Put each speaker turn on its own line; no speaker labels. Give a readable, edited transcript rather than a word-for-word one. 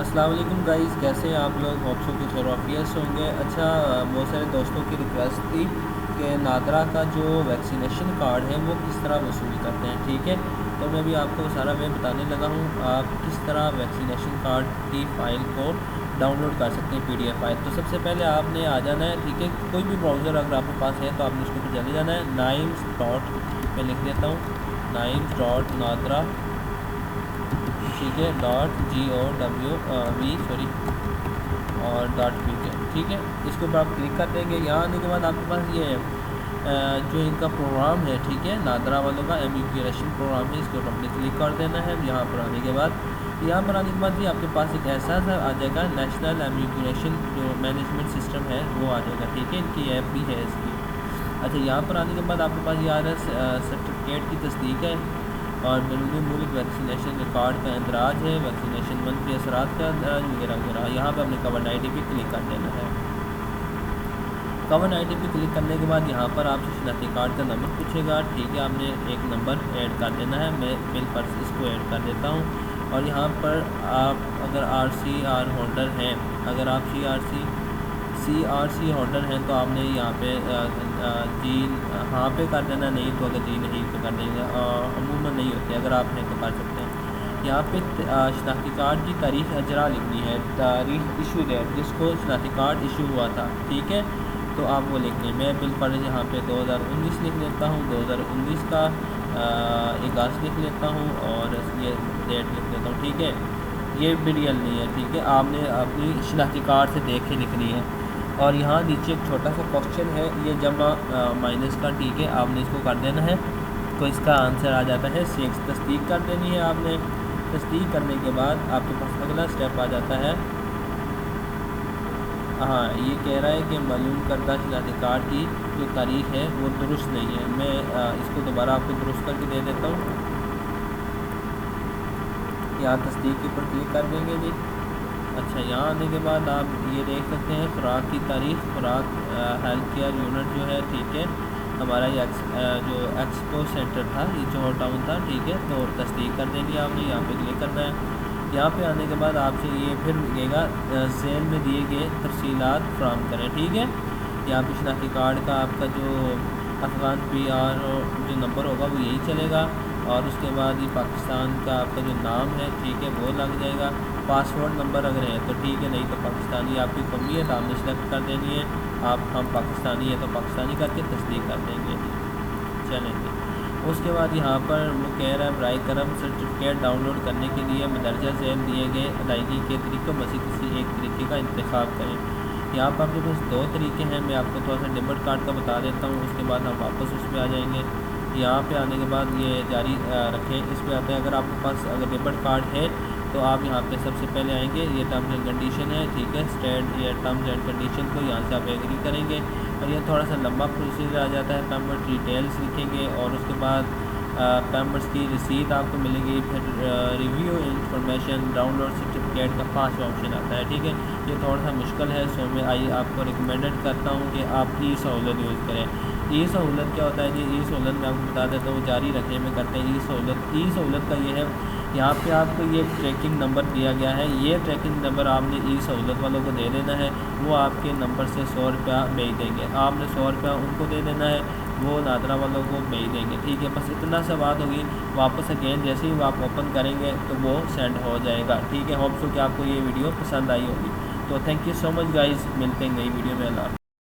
अस्सलाम वालेकुम गाइस, कैसे हैं आप लोग। होप सो कुछ और ऑफियस होंगे। अच्छा, बहुत सारे दोस्तों की रिक्वेस्ट थी कि नादरा का जो वैक्सीनेशन कार्ड है वो किस तरह वसूल करते हैं। ठीक है, तो मैं अभी आपको सारा वे बताने लगा हूँ आप किस तरह वैक्सीनेशन कार्ड की फ़ाइल को डाउनलोड कर सकते हैं, PDF फाइल। तो सबसे पहले आपने आ जाना है, ठीक है, कोई भी ब्राउज़र अगर आपके पास है तो आपने उसके ऊपर चले जाना है। नाइम्स डॉट मैं लिख देता हूँ, नाइम्स डॉट नादरा, ठीक है, .gov और .pk, ठीक है। इसके ऊपर आप क्लिक कर देंगे। यहाँ आने के बाद आपके पास ये जो इनका प्रोग्राम है, ठीक है, नादरा वालों का इमिग्रेशन प्रोग्राम है, इसके ऊपर आपने क्लिक कर देना है। यहाँ पर आने के बाद ही आपके पास एक ऐसा आ जाएगा, नेशनल इमिग्रेशन जो मैनेजमेंट सिस्टम है वो आ जाएगा, ठीक है। इनकी ऐप भी है इसकी। अच्छा, यहाँ पर आने के बाद आपके पास ये आ रहा है सर्टिफिकेट की तस्दीक है और बैरून मुल्क वैक्सीनेशन रिकॉर्ड का इंदराज है, वैक्सीनेशन मनफी असरात का इंदराज वगैरह वगैरह। यहाँ पर अपने कवर ID पे क्लिक कर देना है। कवर ID पे क्लिक करने के बाद यहाँ पर आपसे शनाख्ती कार्ड का नंबर पूछेगा, ठीक है। आपने एक नंबर ऐड कर देना है, मैं बिल पर इसको ऐड कर देता हूँ। और यहाँ पर आप अगर RCR होल्डर हैं, अगर आप CRC होल्डर हैं तो आपने यहाँ पे जी हाँ पे कर देना, नहीं तो अगर जी नहीं तो कर देंगे, अमूमन नहीं होते, अगर आप हैं तो कर सकते हैं। यहाँ पे शनाख्ती कार्ड की तारीख़ अजरा लिखनी है, तारीख़ इशू डेट जिसको शनाख्ती कार्ड इशू हुआ था, ठीक है, तो आप वो लिख लें। मैं बिल पर यहाँ पे 2019 लिख लेता हूँ, 2019 का 1 लिख लेता हूँ और ये डेट लिख लेता हूँ, ठीक है। ये भी रियल नहीं है, ठीक है, आपने अपनी शनाख्ती कार्ड से देख के लिखनी है। और यहाँ नीचे एक छोटा सा क्वेश्चन है, ये जमा माइनस का, ठीक है, आपने इसको कर देना है तो इसका आंसर आ जाता है 6। तस्दीक कर देनी है आपने। तस्दीक करने के बाद आपके पास अगला स्टेप आ जाता है। हाँ, ये कह रहा है कि मालूम करदा शनाख्ती कार्ड की जो तारीख़ है वो दुरुस्त नहीं है। मैं इसको दोबारा आपको दुरुस्त करके दे देता हूँ। यहाँ तस्दीक के ऊपर क्लिक कर देंगे जी। अच्छा, यहाँ आने के बाद आप ये देख सकते हैं खुराक की तारीख़, खुराक हेल्थ केयर यूनिट जो है, ठीक है, हमारा ये जो एक्सपो सेंटर था, ये जो टाउन था, ठीक है। तो तस्दीक कर देंगे आपने, यहाँ पे क्लिक करना है। यहाँ पे आने के बाद आपसे ये फिर मिलेगा ज़ेल में दिए गए तफसीलात फराहम करें, ठीक है। यहाँ पे शनाख्ती कार्ड का आपका जो अफ़गान PR जो नंबर होगा वो यही चलेगा और उसके बाद ये पाकिस्तान का आपका जो नाम है, ठीक है, वो लग जाएगा। पासपोर्ट नंबर अगर है तो ठीक है, नहीं तो पाकिस्तानी आपकी कमी है तो आपने सेलेक्ट कर देनी है। हम पाकिस्तानी है तो पाकिस्तानी करके तस्दीक कर देंगे, चलेंगे। उसके बाद यहाँ पर वो कह रहा है बराए करम सर्टिफिकेट डाउनलोड करने के लिए मदरजा ज़ैल दिए गए अदायगी के तरीक़ों में से किसी एक तरीके का इंतखाब करें। यहाँ पर आपके पास 2 तरीके हैं, मैं आपको थोड़ा सा डेबिट कार्ड का बता देता हूँ, उसके बाद हम वापस उस पर आ जाएंगे। यहाँ पे आने के बाद ये जारी रखें, इस पर आते हैं। अगर आपके पास अगर डेबिट कार्ड है तो आप यहाँ पे सबसे पहले आएंगे, ये टर्म्स एंड कंडीशन है, ठीक है, स्टैंड ये टर्म्स एंड कंडीशन को यहाँ से आप एग्री करेंगे और ये थोड़ा सा लंबा प्रोसीजर आ जाता है। पेमेंट डिटेल्स लिखेंगे और उसके बाद पेमेंट्स की रिसीट आपको मिलेगी। फिर रिव्यू इंफॉर्मेशन डाउनलोड सर्टिफिकेट का 5वां ऑप्शन आता है, ठीक है। ये थोड़ा सा मुश्किल है, सो मैं आपको रिकमेंडेड करता हूँ कि आप ई सहूलत यूज़ करें। ई सहूलत क्या होता है जी? ई सहूलत मैं आपको बता देता हूँ, जारी रखने में करते हैं। ई सहूलत का ये है, यहाँ पे आपको ये ट्रैकिंग नंबर दिया गया है, ये ट्रैकिंग नंबर आपने ई सहूलत वालों को दे देना है। वो आपके नंबर से 100 रुपया भेज देंगे, आपने 100 रुपया उनको दे देना है, वो नादरा वालों को भेज देंगे, ठीक है। बस इतना सा बात होगी। वापस अगेन जैसे ही आप ओपन करेंगे तो वो सेंड हो जाएगा, ठीक है। होप सो कि आपको ये वीडियो पसंद आई होगी। तो thank you so much guys, मिलते हैं नई वीडियो में। अल्लाह।